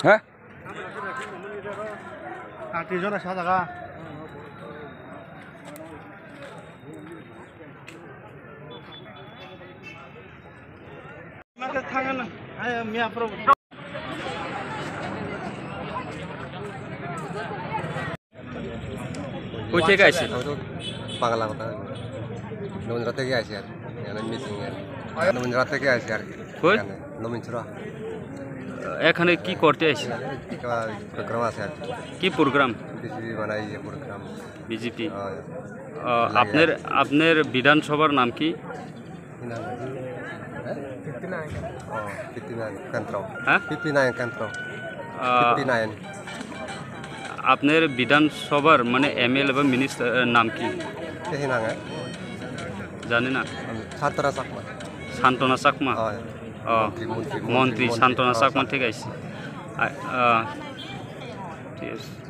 হ্যাঁ জন আসা জায়গা থাকেন মিয়া প্রভু কই থেকে আইছে আমি তো বাংলা কথা নমিনরা থেকে আসি আর এখানে মিটিং নমিনরা থেকে আসি আর কই নমিনছড়া এখানে কি করতে আইছে প্রোগ্রাম আছে আর কি প্রোগ্রাম বিজেপি বানাই যে প্রোগ্রাম বিজেপি আপনার আপনার বিধানসভার নাম কি 59 কান্ট্রো হ্যাঁ 59 কান্ট্রো 59 আপনার বিধানসভার মানে এমএলএ বা মিনিস্টার নাম কি হিনাঙ্গা জানি না সাতরা চাকমা শান্তনা চাকমা মন্ত্রী শান্তনা চাকমা থেকে আইছে ঠিক আছে